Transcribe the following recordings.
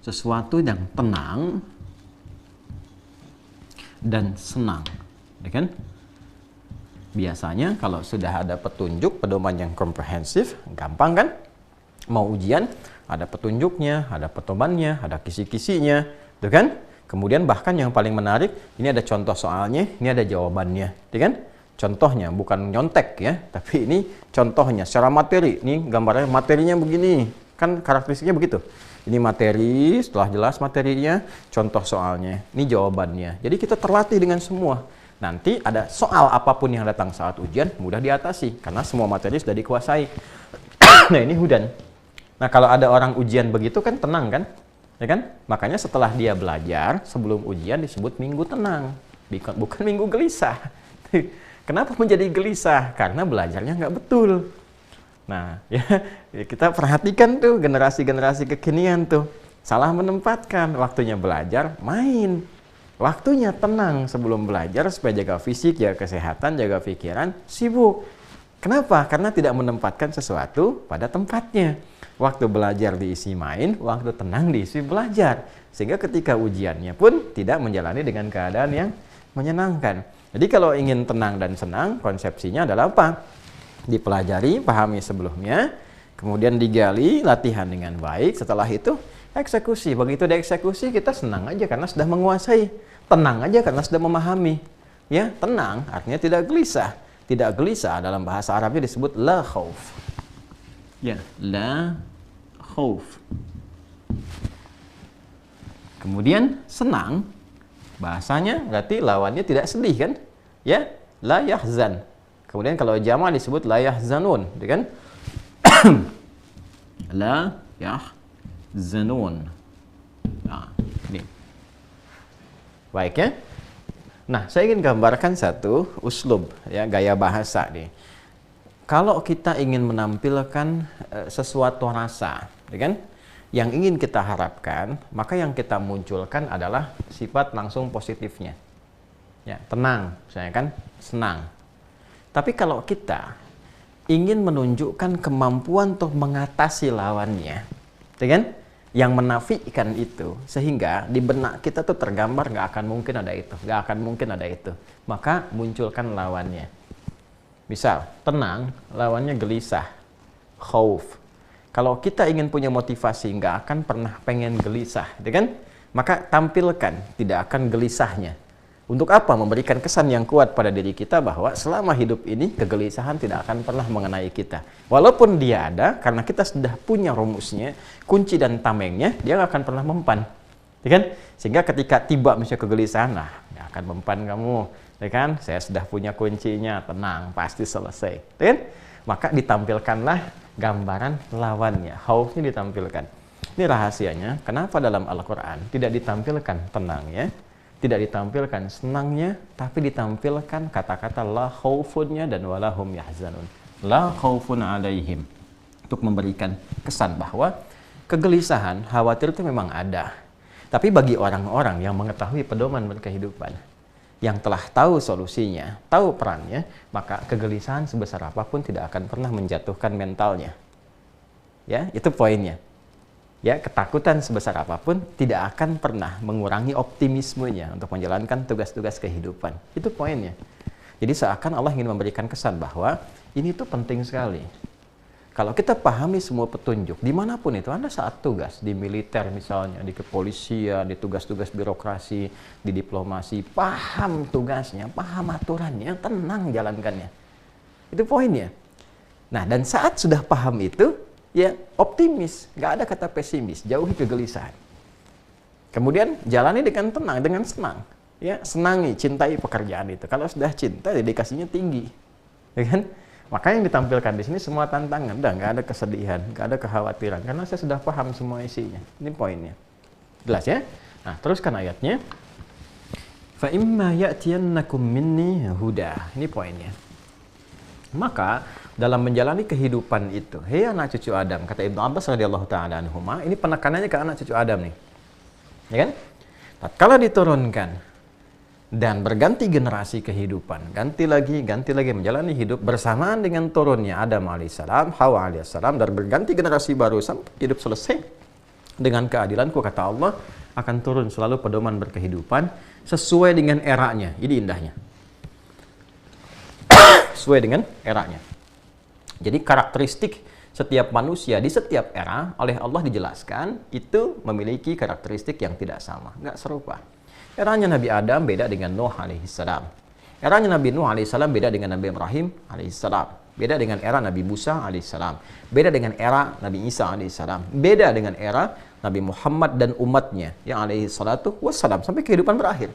sesuatu yang tenang dan senang, ya kan? Biasanya kalau sudah ada petunjuk, pedoman yang komprehensif, gampang kan? Mau ujian, ada petunjuknya, ada pedomannya, ada kisi-kisinya, tuh kan? Kemudian bahkan yang paling menarik, ini ada contoh soalnya, ini ada jawabannya, ya kan? Contohnya, bukan nyontek ya, tapi ini contohnya secara materi. Ini gambarnya, materinya begini, kan karakteristiknya begitu. Ini materi, setelah jelas materinya, contoh soalnya, ini jawabannya. Jadi kita terlatih dengan semua. Nanti ada soal apapun yang datang saat ujian, mudah diatasi, karena semua materi sudah dikuasai. Nah ini hudan. Nah kalau ada orang ujian begitu kan tenang kan? Ya kan? Makanya setelah dia belajar, sebelum ujian disebut minggu tenang. Bukan minggu gelisah. Kenapa menjadi gelisah? Karena belajarnya nggak betul. Nah, ya kita perhatikan tuh generasi-generasi kekinian tuh. Salah menempatkan, waktunya belajar, main. Waktunya tenang sebelum belajar supaya jaga fisik, jaga kesehatan, jaga pikiran, sibuk. Kenapa? Karena tidak menempatkan sesuatu pada tempatnya. Waktu belajar diisi main, waktu tenang diisi belajar. Sehingga ketika ujiannya pun tidak menjalani dengan keadaan yang menyenangkan. Jadi kalau ingin tenang dan senang, konsepsinya adalah apa? Dipelajari, pahami sebelumnya, kemudian digali, latihan dengan baik, setelah itu eksekusi. Begitu dieksekusi, kita senang aja karena sudah menguasai, tenang aja karena sudah memahami. Ya, tenang artinya tidak gelisah. Tidak gelisah dalam bahasa Arabnya disebut la khauf. Ya, la khauf. Kemudian senang, bahasanya berarti lawannya tidak sedih kan? Ya, la yahzan. Kemudian kalau jama' disebut la yahzanun, kan? La yahzanun. Nah, ini. Baik ya. Nah, saya ingin gambarkan satu uslub, ya, gaya bahasa nih. Kalau kita ingin menampilkan sesuatu rasa, ya kan? Yang ingin kita harapkan, maka yang kita munculkan adalah sifat langsung positifnya. Ya, tenang, misalnya kan, senang. Tapi kalau kita ingin menunjukkan kemampuan untuk mengatasi lawannya, ya kan? Yang menafikan itu, sehingga di benak kita tuh tergambar nggak akan mungkin ada itu, nggak akan mungkin ada itu. Maka munculkan lawannya. Misal, tenang, lawannya gelisah, khauf. Kalau kita ingin punya motivasi, nggak akan pernah pengen gelisah, ya kan? Maka tampilkan, tidak akan gelisahnya. Untuk apa? Memberikan kesan yang kuat pada diri kita bahwa selama hidup ini kegelisahan tidak akan pernah mengenai kita. Walaupun dia ada, karena kita sudah punya rumusnya, kunci dan tamengnya, dia nggak akan pernah mempan. Ya kan? Sehingga ketika tiba misalnya kegelisahan, nah, nggak akan mempan kamu. Ya kan? Saya sudah punya kuncinya, tenang, pasti selesai. Ya kan? Maka ditampilkanlah gambaran lawannya, khaufnya ditampilkan. Ini rahasianya, kenapa dalam Al-Quran tidak ditampilkan tenangnya, tidak ditampilkan senangnya, tapi ditampilkan kata-kata la khaufunnya dan walahum yahzanun. La khaufun alaihim. Untuk memberikan kesan bahwa kegelisahan, khawatir itu memang ada. Tapi bagi orang-orang yang mengetahui pedoman berkehidupan, yang telah tahu solusinya, tahu perannya, maka kegelisahan sebesar apapun tidak akan pernah menjatuhkan mentalnya. Ya, itu poinnya. Ya, ketakutan sebesar apapun tidak akan pernah mengurangi optimismenya untuk menjalankan tugas-tugas kehidupan. Itu poinnya. Jadi seakan Allah ingin memberikan kesan bahwa ini tuh penting sekali. Kalau kita pahami semua petunjuk, dimanapun itu, Anda saat tugas, di militer misalnya, di kepolisian, di tugas-tugas birokrasi, di diplomasi, paham tugasnya, paham aturannya, tenang jalankannya. Itu poinnya. Nah, dan saat sudah paham itu, ya optimis, nggak ada kata pesimis, jauhi kegelisahan. Kemudian jalani dengan tenang, dengan senang. Ya, senangi, cintai pekerjaan itu. Kalau sudah cinta, dedikasinya tinggi, ya kan? Maka yang ditampilkan di sini semua tantangan, udah nggak ada kesedihan, nggak ada kekhawatiran, karena saya sudah paham semua isinya. Ini poinnya, jelas ya? Nah, teruskan ayatnya. Fa imma ya'tiyannakum minni huda. Ini poinnya. Maka dalam menjalani kehidupan itu, hei anak cucu Adam, kata Ibnu Abbas radhiyallahu taala anhuma, ini penekanannya ke anak cucu Adam nih. Ya kan? Tatkala diturunkan dan berganti generasi kehidupan, ganti lagi menjalani hidup bersamaan dengan turunnya Adam alaihissalam, Hawa alaihissalam, dan berganti generasi baru sampai hidup selesai. Dengan keadilanku, kata Allah, akan turun selalu pedoman berkehidupan sesuai dengan eranya. Ini indahnya. Sesuai dengan eranya. Jadi karakteristik setiap manusia di setiap era oleh Allah dijelaskan itu memiliki karakteristik yang tidak sama, nggak serupa. Eranya Nabi Adam beda dengan Nuh alaihissalam. Eranya Nabi Nuh alaihissalam beda dengan Nabi Ibrahim alaihissalam. Beda dengan era Nabi Musa alaihissalam. Beda dengan era Nabi Isa alaihissalam. Beda dengan era Nabi Muhammad dan umatnya yang alaihi salatu wassalam sampai kehidupan berakhir.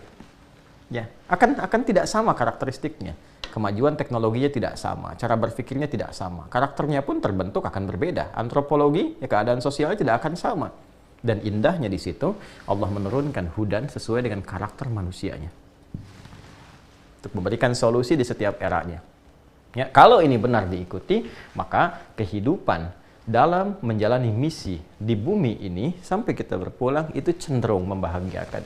Ya, akan tidak sama karakteristiknya. Kemajuan teknologinya tidak sama, cara berpikirnya tidak sama, karakternya pun terbentuk akan berbeda. Antropologi, ya, keadaan sosialnya tidak akan sama. Dan indahnya di situ Allah menurunkan hudan sesuai dengan karakter manusianya untuk memberikan solusi di setiap eranya. Ya, kalau ini benar diikuti, maka kehidupan dalam menjalani misi di bumi ini sampai kita berpulang itu cenderung membahagiakan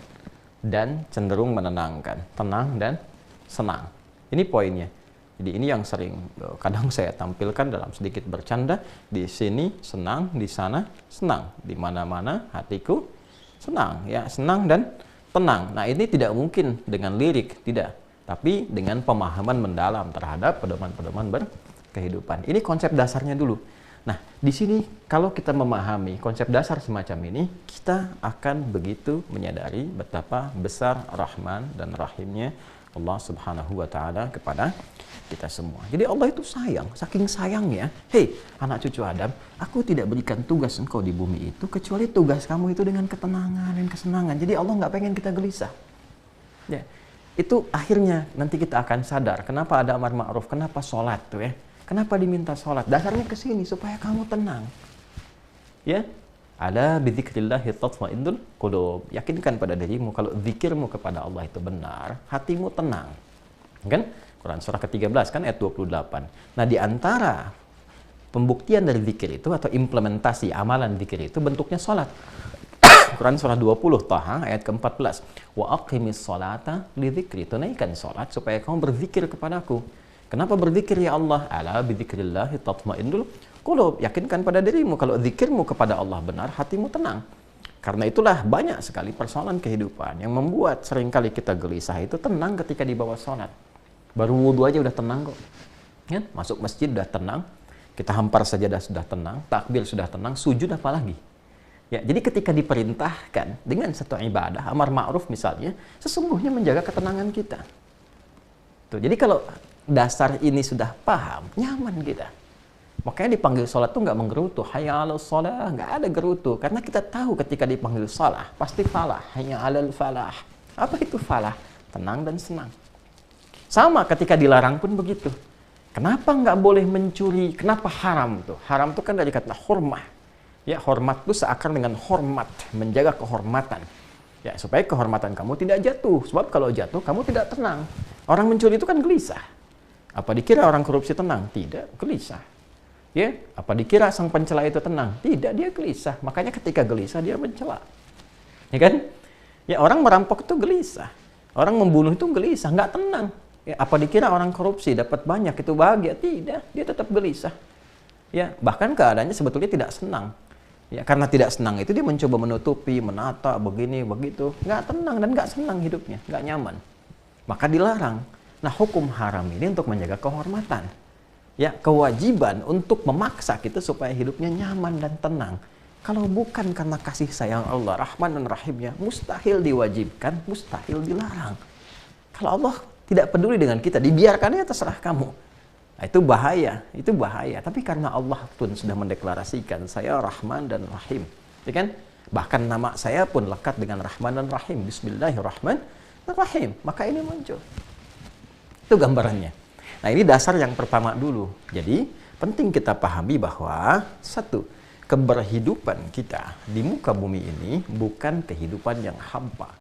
dan cenderung menenangkan, tenang dan senang. Ini poinnya. Jadi ini yang sering kadang saya tampilkan dalam sedikit bercanda. Di sini senang, di sana senang, di mana-mana hatiku senang, ya, senang dan tenang. Nah, ini tidak mungkin dengan lirik, tidak, tapi dengan pemahaman mendalam terhadap pedoman-pedoman berkehidupan. Ini konsep dasarnya dulu. Nah, di sini kalau kita memahami konsep dasar semacam ini, kita akan begitu menyadari betapa besar Rahman dan Rahimnya Allah Subhanahu wa Ta'ala kepada kita semua. Jadi Allah itu sayang, saking sayangnya, hei anak cucu Adam, aku tidak berikan tugas engkau di bumi itu kecuali tugas kamu itu dengan ketenangan dan kesenangan. Jadi Allah nggak pengen kita gelisah. Ya, itu akhirnya nanti kita akan sadar kenapa ada amar ma'ruf, kenapa sholat tuh ya, kenapa diminta sholat. Dasarnya ke sini supaya kamu tenang. Ya, ala bidzikrillahi tatma'innul qulub. Yakinkan pada dirimu kalau zikirmu kepada Allah itu benar, hatimu tenang. Kan? Quran surah ke-13 kan ayat 28. Nah, di antara pembuktian dari zikir itu atau implementasi amalan zikir itu bentuknya salat. Quran surah 20 Taha ayat ke-14. Wa aqimis sholata lidzikri. Tunaikan salat supaya kamu berzikir kepadaku. Kenapa berzikir ya Allah? Ala bidzikrillahi tatma'innul qulub. Yakinkan pada dirimu kalau zikirmu kepada Allah benar, hatimu tenang. Karena itulah banyak sekali persoalan kehidupan yang membuat seringkali kita gelisah itu tenang ketika di bawah sholat. Baru wudhu aja udah tenang kok. Ya, masuk masjid udah tenang, kita hampar sajadah sudah tenang, takbir sudah tenang, sujud apalagi. Ya, jadi ketika diperintahkan dengan satu ibadah, amar ma'ruf misalnya, sesungguhnya menjaga ketenangan kita. Tuh, jadi kalau dasar ini sudah paham, nyaman kita. Makanya dipanggil sholat tuh nggak menggerutu, hayya 'alal sholah, nggak ada gerutu. Karena kita tahu ketika dipanggil sholat, pasti falah, hayya 'alal falah. Apa itu falah? Tenang dan senang. Sama ketika dilarang pun begitu. Kenapa nggak boleh mencuri? Kenapa haram tuh? Haram tuh kan dari kata hormah. Ya, hormat itu seakan dengan hormat, menjaga kehormatan. Ya, supaya kehormatan kamu tidak jatuh. Sebab kalau jatuh, kamu tidak tenang. Orang mencuri itu kan gelisah. Apa dikira orang korupsi tenang? Tidak, gelisah. Ya, apa dikira sang pencela itu tenang? Tidak, dia gelisah. Makanya ketika gelisah dia mencela. Ya kan? Ya, orang merampok itu gelisah. Orang membunuh itu gelisah, nggak tenang. Ya, apa dikira orang korupsi dapat banyak itu bahagia? Tidak, dia tetap gelisah. Ya, bahkan keadaannya sebetulnya tidak senang. Ya, karena tidak senang itu dia mencoba menutupi, menata, begini, begitu. Nggak tenang dan nggak senang hidupnya, nggak nyaman. Maka dilarang. Nah, hukum haram ini untuk menjaga kehormatan. Ya, kewajiban untuk memaksa kita supaya hidupnya nyaman dan tenang. Kalau bukan karena kasih sayang Allah, Rahman dan Rahimnya, mustahil diwajibkan, mustahil dilarang. Kalau Allah tidak peduli dengan kita, dibiarkannya terserah kamu. Nah, itu bahaya, itu bahaya. Tapi karena Allah pun sudah mendeklarasikan, saya Rahman dan Rahim. Ya kan? Bahkan nama saya pun lekat dengan Rahman dan Rahim. Bismillahirrahmanirrahim. Maka ini muncul. Itu gambarannya. Nah, ini dasar yang pertama dulu. Jadi, penting kita pahami bahwa satu, keberhidupan kita di muka bumi ini bukan kehidupan yang hampa.